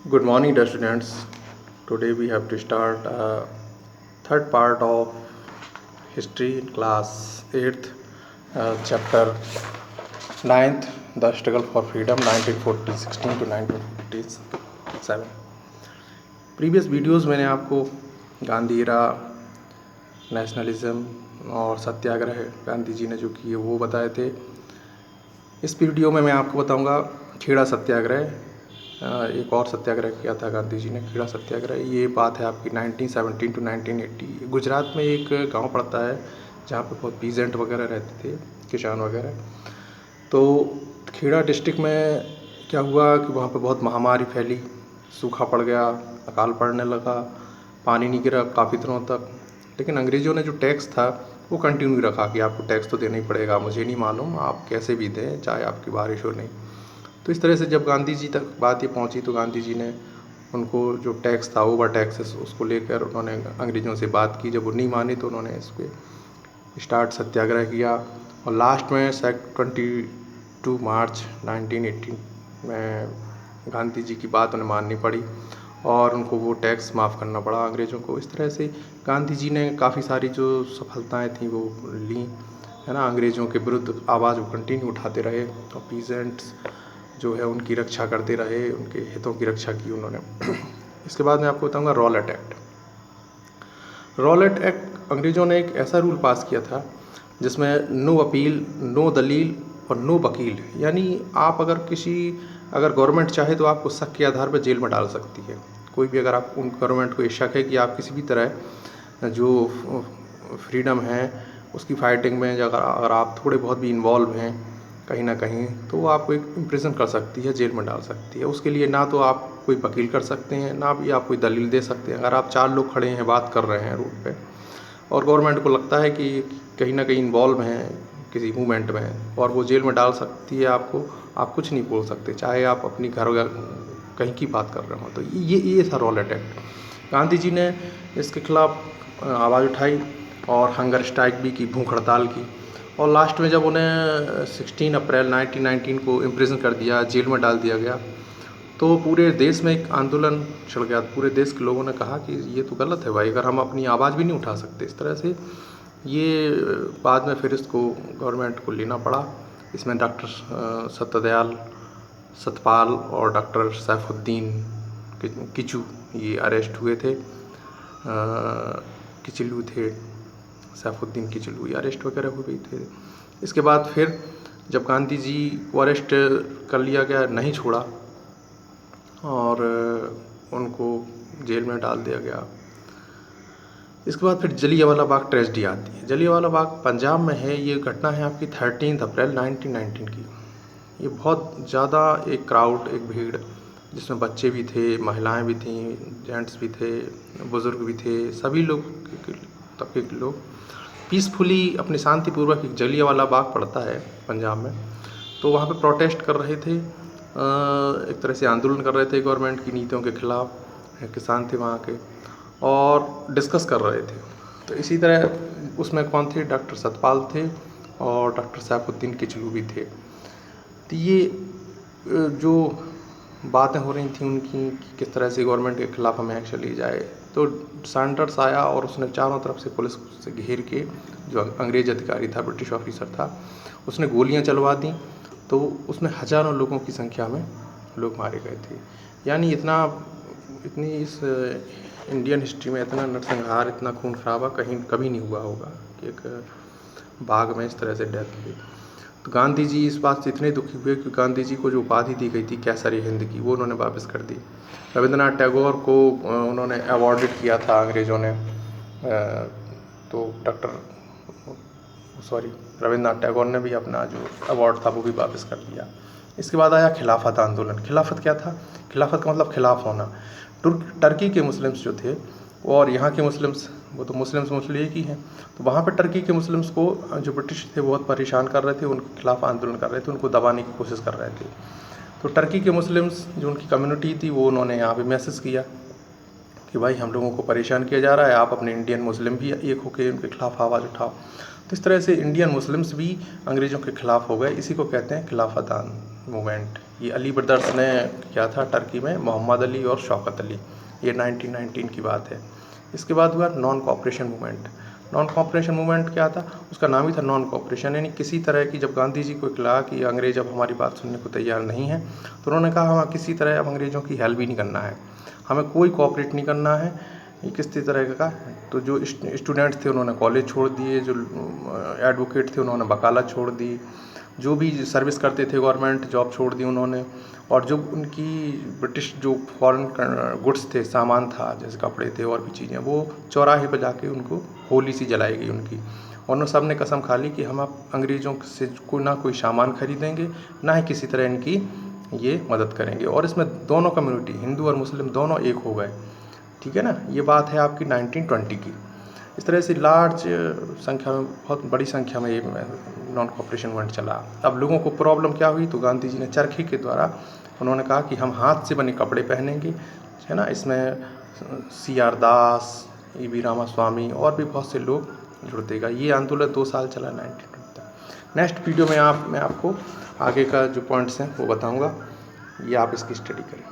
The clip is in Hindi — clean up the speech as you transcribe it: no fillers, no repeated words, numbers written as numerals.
Good morning, dear students. Today we have to start third part of history in class 8th, chapter 9th, the struggle for freedom 1916 to 1947. Previous videos मैंने आपको गांधी एरा, नेशनलिज्म और सत्याग्रह गांधी जी ने जो किए वो बताए थे। इस वीडियो में मैं आपको बताऊंगा खेड़ा सत्याग्रह। एक और सत्याग्रह किया था गांधी जी ने, खेड़ा सत्याग्रह। ये बात है आपकी 1917 टू 1980। गुजरात में एक गांव पड़ता है जहाँ पे बहुत पीजेंट वगैरह रहते थे, किसान वगैरह। तो खेड़ा डिस्ट्रिक्ट में क्या हुआ कि वहाँ पे बहुत महामारी फैली, सूखा पड़ गया, अकाल पड़ने लगा, पानी नहीं गिरा काफ़ी दिनों तक। लेकिन अंग्रेज़ों ने जो टैक्स था वो कंटिन्यू रखा कि आपको टैक्स तो देना ही पड़ेगा, मुझे नहीं मालूम आप कैसे भी दें, चाहे आपकी बारिश हो नहीं। तो इस तरह से जब गांधी जी तक बात ये पहुंची तो गांधी जी ने उनको जो टैक्स था, ओवर टैक्सेस, उसको लेकर उन्होंने अंग्रेज़ों से बात की। जब वो नहीं मानी तो उन्होंने इस पर स्टार्ट सत्याग्रह किया और लास्ट में 22 मार्च 1918 में गांधी जी की बात उन्हें माननी पड़ी और उनको वो टैक्स माफ़ करना पड़ा अंग्रेज़ों को। इस तरह से गांधी जी ने काफ़ी सारी जो सफलताएं थी वो ली, है ना। अंग्रेज़ों के विरुद्ध आवाज़ वो कंटिन्यू उठाते रहे और पीजेंट्स जो है उनकी रक्षा करते रहे, उनके हितों की रक्षा की उन्होंने। इसके बाद मैं आपको बताऊंगा रॉलेट एक्ट। रॉलेट एक्ट अंग्रेज़ों ने एक ऐसा रूल पास किया था जिसमें नो अपील, नो दलील और नो वकील। यानी आप अगर गवर्नमेंट चाहे तो आपको शक के आधार पर जेल में डाल सकती है। कोई भी अगर आप उन गवर्नमेंट को ये शक है कि आप किसी भी तरह जो फ्रीडम है उसकी फाइटिंग में अगर आप थोड़े बहुत भी इन्वॉल्व हैं कहीं ना कहीं, तो वो आपको एक इम्प्रिजन कर सकती है, जेल में डाल सकती है। उसके लिए ना तो आप कोई वकील कर सकते हैं, ना भी आप कोई दलील दे सकते हैं। अगर आप 4 लोग खड़े हैं, बात कर रहे हैं रोड पे और गवर्नमेंट को लगता है कि कहीं ना कहीं इन्वॉल्व हैं किसी मूवमेंट में, और वो जेल में डाल सकती है आपको, आप कुछ नहीं बोल सकते, चाहे आप अपनी घर कहीं की बात कर रहे हो। तो ये था रॉलेट एक्ट। गांधी जी ने इसके खिलाफ आवाज़ उठाई और हंगर स्ट्राइक भी की, भूख हड़ताल की। और लास्ट में जब उन्हें 16 अप्रैल 1919 को इम्प्रिजन कर दिया, जेल में डाल दिया गया, तो पूरे देश में एक आंदोलन छिड़ गया। पूरे देश के लोगों ने कहा कि ये तो गलत है भाई, अगर हम अपनी आवाज़ भी नहीं उठा सकते इस तरह से। ये बाद में फिर इसको गवर्नमेंट को लेना पड़ा। इसमें डॉक्टर सत्यदयाल सतपाल और डॉक्टर सैफुद्दीन किचू ये अरेस्ट हुए थे। किचलू थे, सैफुद्दीन किचलू, ये अरेस्ट वगैरह हुए थे। इसके बाद फिर जब गांधी जी को अरेस्ट कर लिया गया, नहीं छोड़ा और उनको जेल में डाल दिया गया। इसके बाद फिर जलियांवाला बाग ट्रेजेडी आती है। जलियांवाला बाग पंजाब में है। ये घटना है आपकी 13 अप्रैल 1919 की। ये बहुत ज़्यादा एक क्राउड, एक भीड़, जिसमें बच्चे भी थे, महिलाएं भी थीं, जेंट्स भी थे, बुज़ुर्ग भी थे, सभी लोग तबके के लोग पीसफुली अपने शांतिपूर्वक, एक जलियांवाला बाग पड़ता है पंजाब में, तो वहाँ पे प्रोटेस्ट कर रहे थे। एक तरह से आंदोलन कर रहे थे गवर्नमेंट की नीतियों के खिलाफ। किसान थे वहाँ के और डिस्कस कर रहे थे। तो इसी तरह उसमें कौन थे, डॉक्टर सतपाल थे और डॉक्टर सैफुद्दीन किचलू भी थे। तो ये जो बातें हो रही थी उनकी कि किस तरह से गवर्नमेंट के खिलाफ हमें एक्शन ली जाए, तो सैंडर्स आया और उसने चारों तरफ से पुलिस से घेर के, जो अंग्रेज अधिकारी था, ब्रिटिश ऑफिसर था, उसने गोलियां चलवा दी। तो उसमें हज़ारों लोगों की संख्या में लोग मारे गए थे। यानी इतनी इस इंडियन हिस्ट्री में इतना नरसंहार, इतना खून खराबा कहीं कभी नहीं हुआ होगा कि एक बाग में इस तरह से डेथ हुई। तो गांधी जी इस बात से इतने दुखी हुए कि गांधी जी को जो उपाधि दी गई थी कैसर हिंद की, वो उन्होंने वापस कर दी। रविंद्रनाथ टैगोर को उन्होंने अवॉर्डेड किया था अंग्रेज़ों ने, तो रविंद्रनाथ टैगोर ने भी अपना जो अवार्ड था वो भी वापस कर दिया। इसके बाद आया खिलाफत आंदोलन। खिलाफत क्या था? खिलाफत का मतलब खिलाफ होना। टर्की के मुस्लिम्स जो थे और यहाँ के मुस्लिम्स, वो तो मुस्लिम्स मोस्टली एक ही हैं, तो वहाँ पर टर्की के मुस्लिम्स को जो ब्रिटिश थे बहुत परेशान कर रहे थे, उनके खिलाफ आंदोलन कर रहे थे, उनको दबाने की कोशिश कर रहे थे। तो टर्की के मुस्लिम्स जो उनकी कम्युनिटी थी, वो उन्होंने यहाँ पे मैसेज किया कि भाई हम लोगों को परेशान किया जा रहा है, आप अपने इंडियन मुस्लिम भी एक होकर उनके खिलाफ आवाज़ उठाओ। तो इस तरह से इंडियन मुस्लिम्स भी अंग्रेज़ों के खिलाफ हो गए। इसी को कहते हैं खिलाफत मूवमेंट, ये अली ब्रदर्स ने किया था टर्की में, मोहम्मद अली और शौकत अली, ये 1919 की बात है। इसके बाद हुआ non cooperation movement. Non cooperation movement क्या था, उसका नाम ही था नॉन कोऑपरेशन, यानी किसी तरह की, जब गांधी जी को लगा कि अंग्रेज अब हमारी बात सुनने को तैयार नहीं है, तो उन्होंने कहा हमें किसी तरह अब अंग्रेज़ों की हेल्प ही नहीं करना है, हमें कोई कोऑपरेट नहीं करना है। ये किसी तरह का, तो जो स्टूडेंट्स थे उन्होंने कॉलेज छोड़ दिए, जो एडवोकेट थे उन्होंने वकालत छोड़ दी, जो भी सर्विस करते थे गवर्नमेंट जॉब छोड़ दी उन्होंने, और जो उनकी ब्रिटिश जो फॉरेन गुड्स थे, सामान था, जैसे कपड़े थे और भी चीज़ें, वो चौराहे पर जाके उनको होली सी जलाई गई उनकी, और उन सब ने कसम खा ली कि हम अब अंग्रेज़ों से ना कोई सामान खरीदेंगे, ना ही किसी तरह इनकी ये मदद करेंगे। और इसमें दोनों कम्युनिटी, हिंदू और मुस्लिम दोनों एक हो गए, ठीक है ना। ये बात है आपकी 1920 की। इस तरह से लार्ज संख्या में, बहुत बड़ी संख्या में ये नॉन कोऑपरेशन मूवमेंट चला। अब लोगों को प्रॉब्लम क्या हुई, तो गांधी जी ने चरखे के द्वारा उन्होंने कहा कि हम हाथ से बने कपड़े पहनेंगे, है ना। इसमें CR दास, EV रामास्वामी और भी बहुत से लोग जुड़ते गए। ये आंदोलन 2 साल चला, 1920 तक। नेक्स्ट वीडियो में मैं आपको आगे का जो पॉइंट्स हैं वो बताऊँगा, ये आप इसकी स्टडी करें।